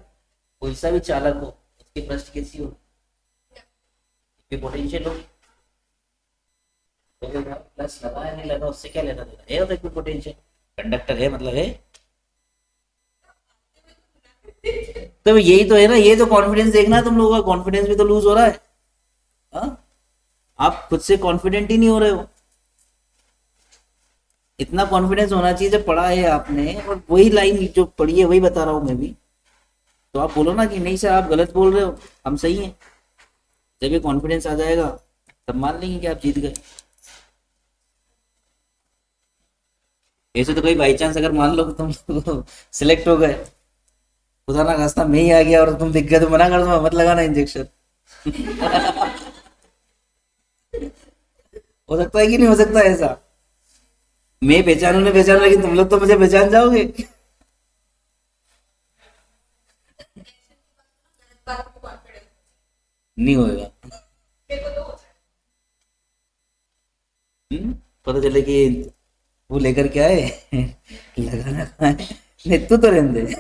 कोई सा भी चालक हो उसकी पृष्ठ कैसी हो, पोटेंशियल हो, तो प्लस लगा है नहीं लगा उससे क्या लेना देना है, तो पोटेंशियल, कंडक्टर है मतलब है। तो यही तो है ना, ये तो कॉन्फिडेंस देखना, तुम लोगों का कॉन्फिडेंस भी तो लूज हो रहा है, हा? आप खुद से कॉन्फिडेंट ही नहीं हो रहे हो, इतना कॉन्फिडेंस होना चाहिए जब पढ़ा है आपने, और वही लाइन जो पढ़ी है वही बता रहा हूं मैं भी, तो आप बोलो ना कि नहीं सर आप गलत बोल रहे हो, हम सही हैं। जब ये कॉन्फिडेंस आ जाएगा तब मान लेंगे कि आप जीत गए। ऐसे तो कोई बाई चांस अगर मान लो तुम सिलेक्ट हो गए, खुदा ना खास्ता मैं ही आ गया और तुम दिख गए तो मना कर दूंगा मत लगाना इंजेक्शन हो सकता है कि नहीं हो सकता ऐसा? मैं पहचानू नहीं पहचानू, लेकिन तुम लोग तो मुझे पहचान जाओगे। नहीं होएगा। पता चले कि वो लेकर के आए लगाना कहाँ है। नहीं, तू तो रहने दे।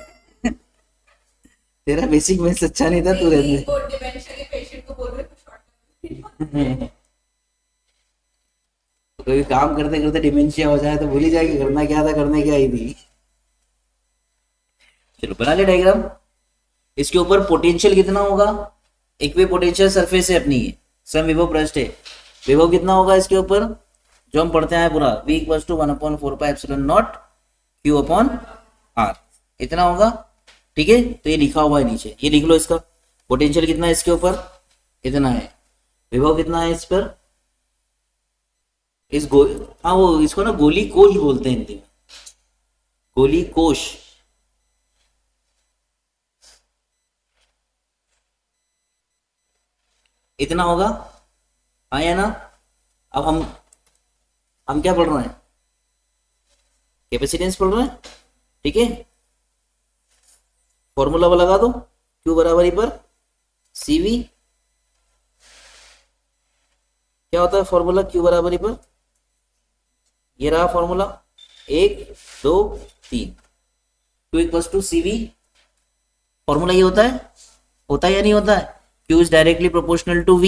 तेरा बेसिक मैथ्स अच्छा नहीं था, तू रहने दे। कोई काम करते करते डिमेंशिया हो जाए तो भूल ही जाएगी करना क्या था, करने क्या ही थी। चलो बना ले डायग्राम। इसके ऊपर पोटेंशियल कितना होगा? इक्वी पोटेंशियल सरफेस है अपनी, सम विभव पृष्ठ है। विभव कितना होगा इसके ऊपर, जो हम पढ़ते हैं पूरा, V equals to 1/4πε0 Q upon R, इतना होगा। ठीक है, तो ये लिखा हुआ है नीचे, ये लिख लो इसका। पोटेंशियल कितना है इसके ऊपर, इतना है। विभव कितना है इस पर, इस गो हाँ वो इसको ना गोली कोश बोलते हैं हिंदी में, गोली कोश। इतना होगा, हाँ या ना? अब हम क्या पढ़ रहे हैं, कैपेसिटेंस पढ़ रहे हैं। ठीक है, फॉर्मूला लगा दो, Q बराबरी पर CV। क्या होता है फॉर्मूला Q बराबरी पर, ये रहा formula 1 2 3, Q equals to CV। Formula ये होता है या नहीं होता है? Q is directly proportional to V।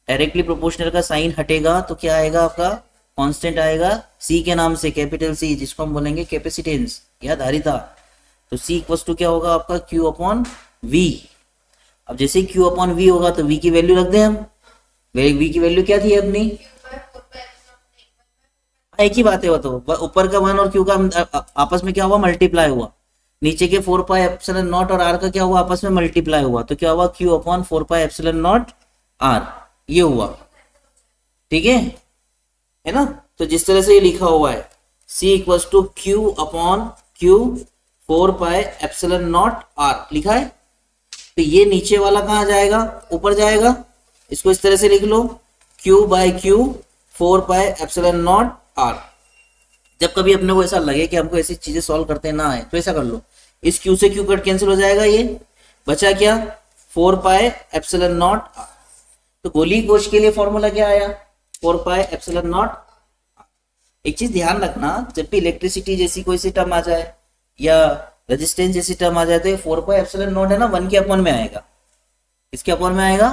Directly proportional का साइन हटेगा तो क्या आएगा आपका, कांस्टेंट आएगा C के नाम से, कैपिटल C, जिसको हम बोलेंगे कैपेसिटेंस या धारिता। तो C इक्वल्स टू क्या होगा आपका, Q अपॉन V। अब जैसे Q अपॉन V होगा तो V की वैल्यू रख दें हम। V की वैल्यू क्या थी अपनी, एक ही बात है वो तो, ऊपर का 1 और Q का आपस में क्या हुआ, मल्टीप्लाई हुआ। नीचे के 4πε0 और R का क्या हुआ, आपस में मल्टीप्लाई हुआ, तो क्या हुआ, Q अपॉन 4πε0 R, ये हुआ। ठीक है ना? तो जिस तरह से ये लिखा हुआ है, C equals to Q upon Q 4πε0 R लिखा है, तो ये नीचे वाला कहाँ जाएगा, ऊपर जाएगा। इसको इस तरह से लिख लो, Q बाय Q 4πε0 R। जब कभी अपने को ऐसा लगे कि हमको ऐसी चीजें सॉल्व करते ना आए तो ऐसा कर लो, इस Q से Q कट कैंसिल हो जाएगा, ये बचा क्या, 4πε0 R। तो गोली कोश के लिए फॉर्मूला क्या आया, 4πε0। एक चीज ध्यान रखना, जब भी इलेक्ट्रिसिटी जैसी कोई सी टर्म आ जाए या रेजिस्टेंस जैसी टर्म आ जाए तो ये 4πε0 है ना, 1 के अपॉन में आएगा। इसके अपॉन में आएगा,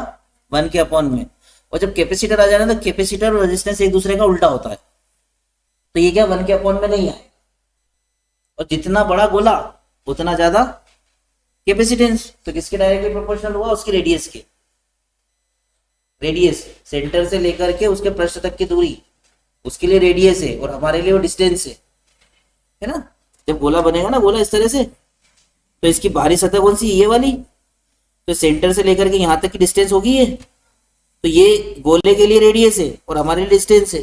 1 के अपॉन में। और जब कैपेसिटर आ जाए ना तो कैपेसिटर और रेजिस्टेंस एक दूसरे का उल्टा होता है, तो ये क्या 1 के अपॉन में नहीं आएगा। और जितना बड़ा गोला उतना ज्यादा कैपेसिटेंस, तो किसके डायरेक्टली प्रोपोर्शनल हुआ, उसकी रेडियस के। रेडियस सेंटर से लेकर के उसके पृष्ठ तक की दूरी, उसके लिए रेडियस है और हमारे लिए वो डिस्टेंस है ना। जब गोला बनेगा ना, गोला इस तरह से, तो इसकी बाहरी सतह कौन सी, ये वाली, तो सेंटर से लेकर के यहां तक की डिस्टेंस होगी ये, तो ये गोले के लिए रेडियस है और हमारे लिए डिस्टेंस है।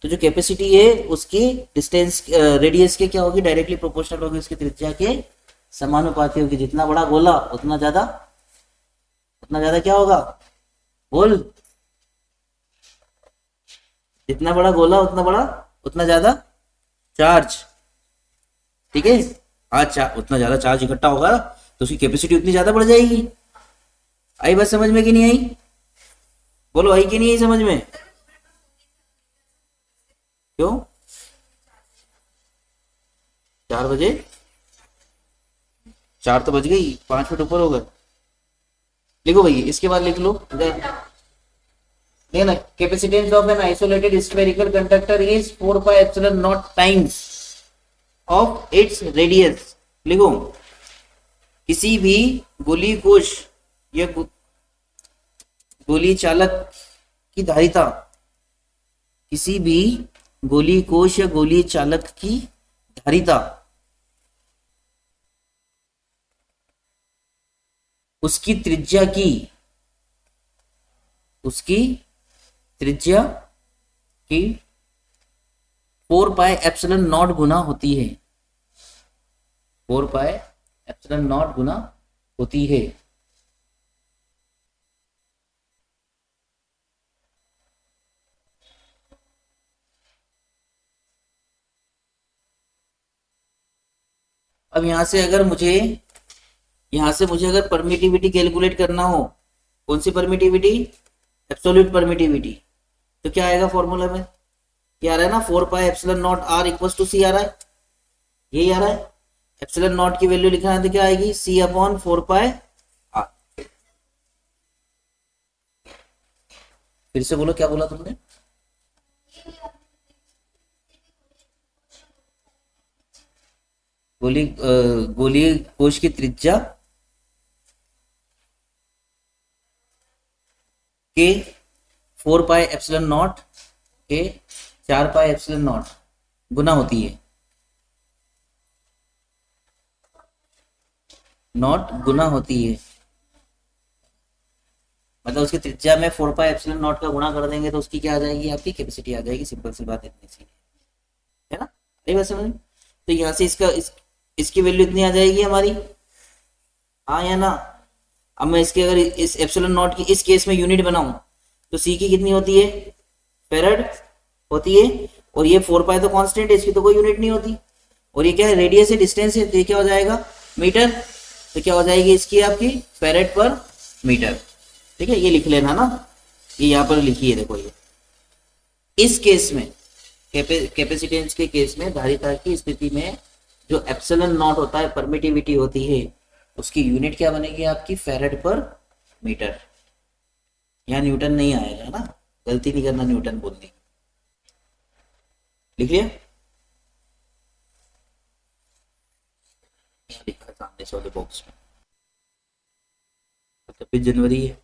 तो जो कैपेसिटी है उसकी डिस्टेंस रेडियस के क्या होगी, डायरेक्टली प्रोपोर्शनल होगी उसकी त्रिज्या के समानुपाती होगी। जितना बड़ा गोला उतना ज्यादा क्या होगा, बोल, जितना बड़ा गोला उतना ज्यादा चार्ज। ठीक है, अच्छा, उतना ज्यादा चार्ज इकट्ठा होगा तो उसकी कैपेसिटी उतनी ज्यादा बढ़ जाएगी। आई बात समझ में कि नहीं आई, बोलो, आई कि नहीं आई समझ में? क्यों 4 बजे, 4 तो बज गई, 5 मिनट ऊपर हो गए। लिखो भाई, इसके बाद लिख लो, देखना, capacitance of an isolated spherical conductor is 4πε0 times of its radius. लिखो, किसी भी गोली कोश या गोली चालक की धारिता, किसी भी गोली कोश या गोली चालक की धारिता उसकी त्रिज्या की 4πε0 गुना होती है, 4πε0 गुना होती है। अब यहाँ से मुझे अगर परमिटिविटी कैलकुलेट करना हो, कौन सी परमिटिविटी, एब्सोल्यूट परमिटिविटी, तो क्या आएगा फॉर्मूला में, क्या आ रहा है ना, 4 pi epsilon naught R equals to C आ रहा है, यही आ रहा है। एप्सिलॉन नॉट की वैल्यू लिखना है तो क्या आएगी, सी अपॉन 4 पाई आर। फिर से बोलो, क्या बोला तुमने, गोलीय कोश की त्रिज्या के 4 पाई एप्सिलॉन नॉट के 4 पाई एप्सिलॉन नॉट गुना होती है, नॉट गुना होती है, मतलब उसकी त्रिज्या में 4 पाई एप्सिलॉन नॉट का गुणा कर देंगे तो उसकी क्या आ जाएगी, आपकी कैपेसिटी आ जाएगी। सिंपल सी बात इतनी सी है ना, ये वैसे में तो यहाँ से इसकी वैल्यू इतनी आ जाएगी हमारी, हाँ या ना। अब मैं इसके अगर इस एप्सिलॉन नॉट की इस केस में यूनिट बनाऊं तो सी की कितनी होती है, फेरेड होती है, और ये 4 पाई तो कांस्टेंट है, इसकी तो कोई यूनिट नहीं होती, और ये क्या है, रेडियस है, डिस्टेंस है, तो ये क्या हो जाएगा, मीटर, तो क्या हो जाएगी इसकी आपकी फेरेड पर मीटर। ठीक है, ये लिख लेना ना, ये यहाँ पर लिखी है, देखो ये इस केस में कैपेसिटेंस के केस में धारिता की स्थिति में जो एप्सिलॉन नॉट होता है, परमिटिविटी होती है, उसकी यूनिट क्या बनेगी आपकी, फेरेड पर मीटर। यहाँ न्यूटन नहीं आएगा ना, गलती नहीं करना न्यूटन बोलनी। लिख लिया, लिखा सामने से वाले बॉक्स में, 26 जनवरी है,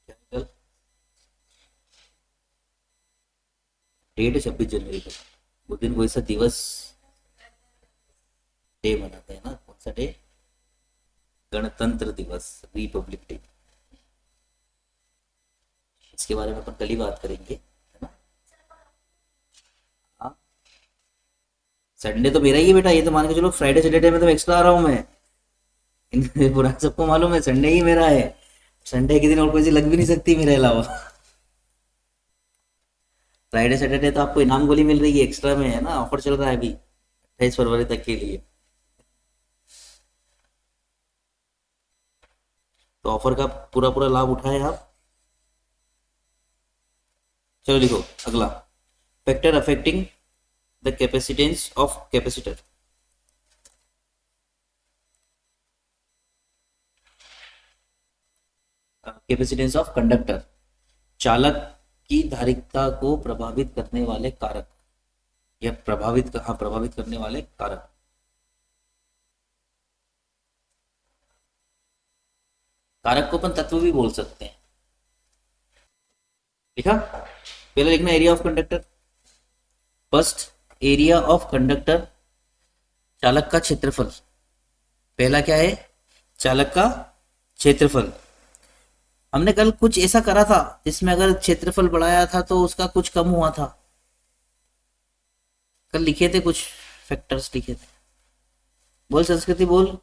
कल डेट है 26 जनवरी का, उस दिन कोई सा दिवस डे मनाते हैं ना, कौन सा डे, गणतंत्र दिवस, रिपब्लिक डे। इसके बारे में अपन कल ही बात करेंगे, है ना। हाँ, संडे तो मेरा ही है बेटा, ये तो मान के चलो, फ्राइडे सैटरडे में तो एक्स्ट्रा आ रहा हूँ मैं पूरा सबको मालूम है, संडे ही मेरा है, संडे के दिन और कोई सी लग भी नहीं सकती मेरे अलावा। फ्राइडे सैटरडे तो आपको इनाम गोली मिल रही है एक्स्ट्रा में, है ना, ऑफर चल रहा है अभी 28 फरवरी तक के लिए, तो ऑफर का पूरा पूरा लाभ उठाएं आप। चलो लिखो अगला, factor affecting the capacitance of capacitor. Capacitance of conductor, चालक की धारिता को प्रभावित करने वाले कारक, या प्रभावित करने वाले कारक। कारक को अपन तत्व भी बोल सकते हैं। लिखा, पहले लिखना area of conductor, first area of conductor, चालक का क्षेत्रफल, पहला क्या है, चालक का क्षेत्रफल। हमने कल कुछ ऐसा करा था जिसमें अगर क्षेत्रफल बढ़ाया था तो उसका कुछ कम हुआ था, कल लिखे थे कुछ फैक्टर्स लिखे थे, बोल संस्कृति बोल,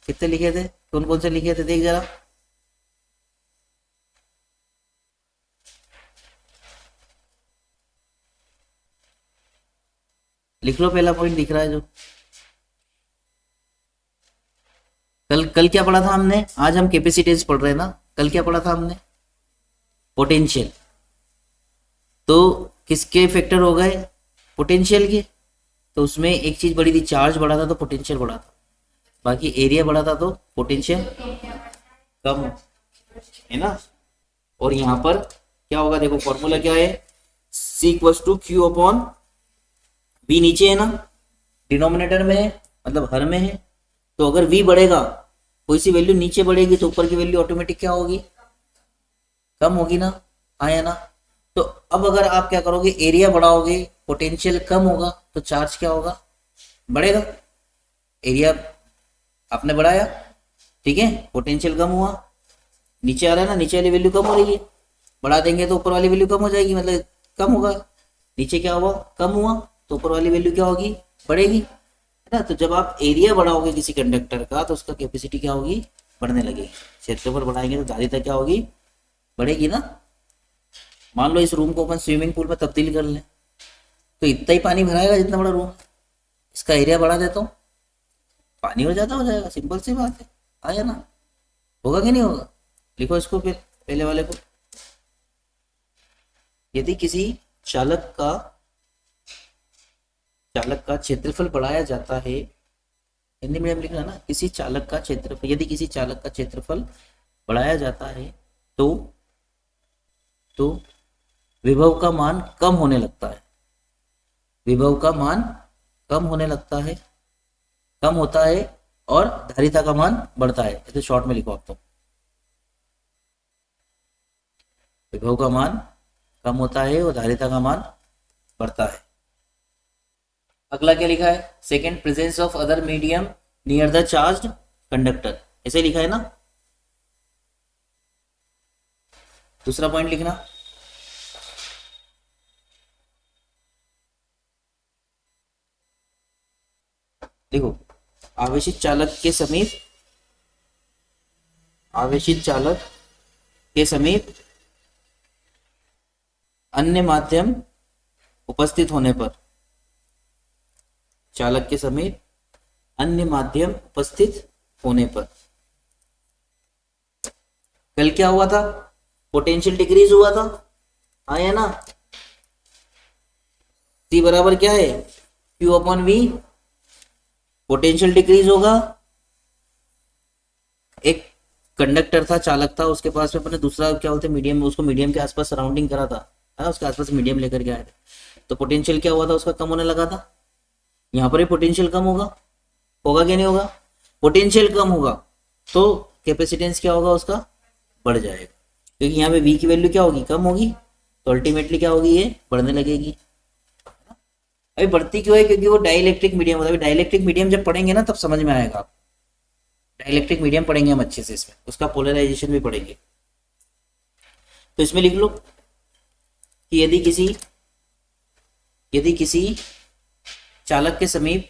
कितने लिखे थे, कौन कौन से लिखे थे, देख जरा। लिख लो, पहला पॉइंट दिख रहा है जो कल क्या पढ़ा था हमने, आज हम कैपेसिटेंस पढ़ रहे हैं ना, कल क्या पढ़ा था हमने, पोटेंशियल। तो किसके फैक्टर हो गए, पोटेंशियल के, तो उसमें एक चीज बड़ी थी, चार्ज बढ़ा था तो पोटेंशियल बढ़ा था, बाकी एरिया बढ़ा था तो पोटेंशियल कम है ना। और यहाँ पर क्या होगा, देखो फॉर्मूला क्या है, C equals to Q upon V, नीचे है ना, डिनोमिनेटर में है, मतलब हर में है, तो अगर V बढ़ेगा, कोई सी वैल्यू नीचे बढ़ेगी तो ऊपर की वैल्यू ऑटोमेटिक क्या होगी, कम होगी ना, आया ना। तो अब अगर आप क्या करोगे, एरिया बढ़ाओगे, पोटेंशियल कम होगा, तो चार्ज क्या होगा, बढ़ेगा। एरिया आपने बढ़ाया, ठीक है, पोटेंशियल कम हुआ, नीचे आ रहा है ना, नीचे वाली वैल्यू कम हो रही है, बढ़ा देंगे तो ऊपर वाली वैल्यू कम हो जाएगी, मतलब कम होगा, नीचे क्या हुआ, कम हुआ, तो ऊपर वाली वैल्यू क्या होगी, बढ़ेगी, है ना। तो जब आप एरिया बढ़ाओगे किसी कंडक्टर का तो उसका कैपेसिटी क्या होगी, बढ़ने लगेगी। क्षेत्रफल बढ़ाएंगे तो धारिता क्या होगी, बढ़ेगी ना। मान लो इस रूम को अपन स्विमिंग पूल में तब्दील कर लें तो इतना ही पानी भराएगा जितना बड़ा रूम, इसका एरिया बढ़ा देता हूँ पानी हो जाएगा, सिंपल सी बात है। आया ना, होगा कि नहीं होगा? लिखो इसको फिर पहले वाले को। यदि किसी चालक का क्षेत्रफल बढ़ाया जाता है, हिंदी मीडियम लिखना ना, किसी चालक का क्षेत्रफल, यदि किसी चालक का क्षेत्रफल बढ़ाया जाता है तो विभव का मान कम होने लगता है। विभव का मान कम होने लगता है, कम होता है, और धारिता का मान बढ़ता है। ऐसे शॉर्ट में लिखो आप तो, विभव का मान कम होता है और धारिता का मान बढ़ता है। अगला क्या लिखा है? Second, presence of other medium near the charged conductor, ऐसे लिखा है ना। दूसरा पॉइंट लिखना, देखो, आवेशित चालक के समीप अन्य माध्यम उपस्थित होने पर, चालक के समीप अन्य माध्यम उपस्थित होने पर, कल क्या हुआ था? पोटेंशियल डिक्रीज हुआ था, आया ना। सी बराबर क्या है? Q upon V, potential decrease होगा। एक कंडक्टर था, चालक था, उसके पास में अपने दूसरा क्या बोलते मीडियम, उसको मीडियम के आसपास सराउंडिंग करा था, है ना, उसके आसपास मीडियम लेकर के आए थे, तो पोटेंशियल क्या हुआ था उसका? कम होने लगा था। यहाँ पर ही पोटेंशियल कम होगा, होगा कि नहीं होगा? पोटेंशियल कम होगा तो कैपेसिटेंस क्या होगा उसका? बढ़ जाएगा, क्योंकि यहाँ पे v की वैल्यू क्या होगी? कम होगी, तो अल्टीमेटली क्या होगी? ये बढ़ने लगेगी। अभी बढ़ती क्यों है? क्योंकि वो डाइलेक्ट्रिक मीडियम होता है। डाइलेक्ट्रिक मीडियम जब पढ़ेंगे ना तब समझ में आएगा आप। डाइलेक्ट्रिक मीडियम पढ़ेंगे हम अच्छे से, इसमें उसका पोलराइजेशन भी पढ़ेंगे। तो इसमें लिख लो कि यदि किसी चालक के समीप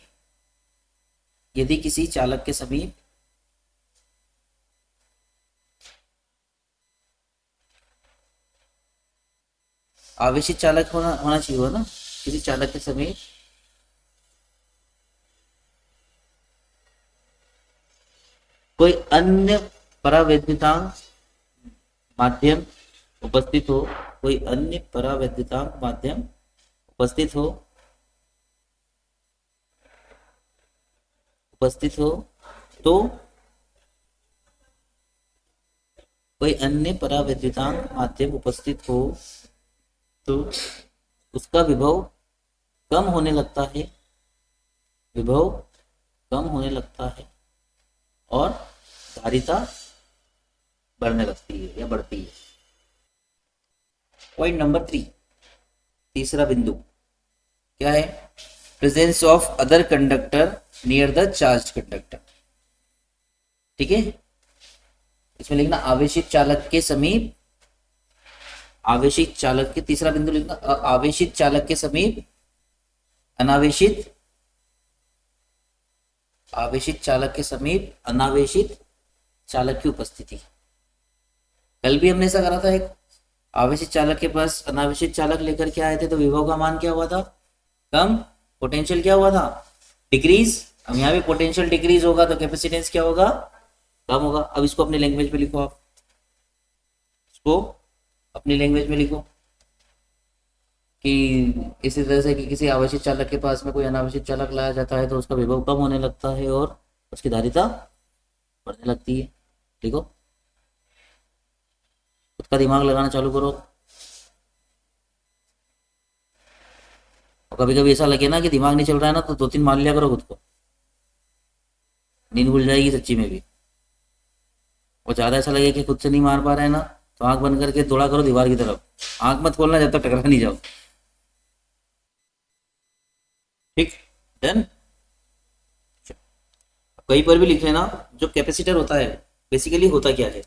आवेशित चालक होना चाहिए ना, किसी चालक के समीप कोई अन्य परावैद्युतांक माध्यम उपस्थित हो, कोई अन्य परावैद्युतांक माध्यम उपस्थित हो तो कोई अन्य परावैद्युतांक माध्यम उपस्थित हो तो उसका विभव कम होने लगता है, और धारिता बढ़ने लगती है या बढ़ती है। पॉइंट नंबर 3, तीसरा बिंदु क्या है? Presence of other conductor near the charge conductor. ठीक है, इसमें लिखना आवेशित चालक के समीप, तीसरा बिंदु लिखना, आवेशित चालक के समीप आवेशित चालक की उपस्थिति। कल भी हमने ऐसा करा था, एक आवेशित चालक के पास अनावेशित चालक लेकर के आए थे, तो विभव का मान क्या हुआ था? कम। पोटेंशियल क्या हुआ था? डिक्रीज। अब यहाँ पे पोटेंशियल डिक्रीज होगा तो कैपेसिटेंस क्या होगा? कम होगा। अब इसको अपनी लैंग्वेज में लिखो, आप इसको अपनी लैंग्वेज में लिखो कि इसी तरह से कि किसी आवेशित चालक के पास में कोई अनावेशित चालक लाया जाता है तो उसका विभव कम होने लगता है और उसकी धारिता बढ़ने लगती है। ठीक हो, खुद का दिमाग लगाना चालू करो। और कभी कभी ऐसा लगे ना कि दिमाग नहीं चल रहा है ना, तो 2-3 मार लिया करो खुद को, नींद भूल जाएगी सच्ची में भी। और ज्यादा ऐसा लगे कि खुद से नहीं मार पा रहे हैं ना, तो आंख बंद करके दौड़ा करो दीवार की तरफ, आंख मत खोलना जब तक टकरा नहीं जाओ। ठीक, डन। कहीं पर भी लिख लेना, जो कैपेसिटर होता है बेसिकली होता क्या है?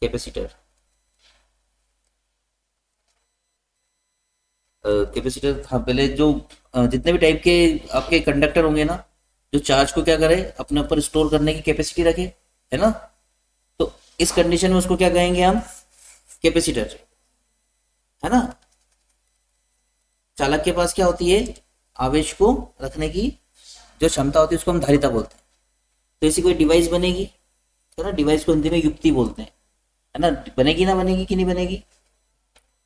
कैपेसिटर हाँ, पहले जो जितने भी टाइप के आपके कंडक्टर होंगे ना, जो चार्ज को क्या करे, अपने ऊपर स्टोर करने की कैपेसिटी रखे, है ना, तो इस कंडीशन में उसको क्या कहेंगे हम? कैपेसिटर, है ना। चालक के पास क्या होती है? आवेश को रखने की जो क्षमता होती है उसको हम धारिता बोलते हैं। तो ऐसी कोई डिवाइस बनेगी, है ना, डिवाइस को हिंदी में युक्ति बोलते हैं, है ना, बनेगी ना, बनेगी कि नहीं बनेगी,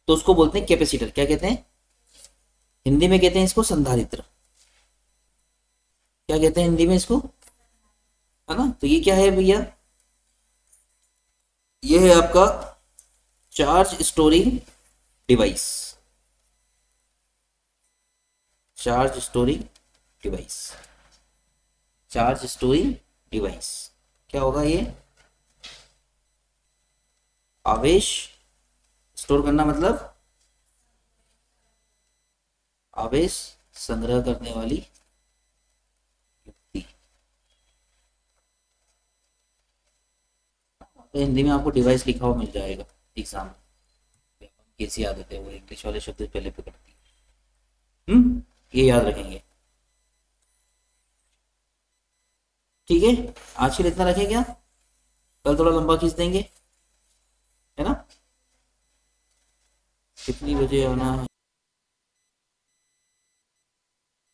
तो उसको बोलते हैं कैपेसिटर। क्या कहते हैं हिंदी में, कहते हैं इसको संधारित्र। क्या कहते हैं हिंदी में इसको, है ना। तो ये क्या है भैया, ये है आपका charge storing device, charge storing device, charge storing device. क्या होगा ये, आवेश स्टोर करना, मतलब आवेश संग्रह करने वाली युक्ति। तो हिंदी में आपको डिवाइस लिखा हुआ मिल जाएगा एग्जाम में, कैसी आदत है वो इंग्लिश वाले शब्द पहले पकड़ती है। ये याद रखेंगे। ठीक है, आज के लिए इतना रखें क्या, कल थोड़ा लंबा खींच देंगे, है ना। कितनी बजे आना है।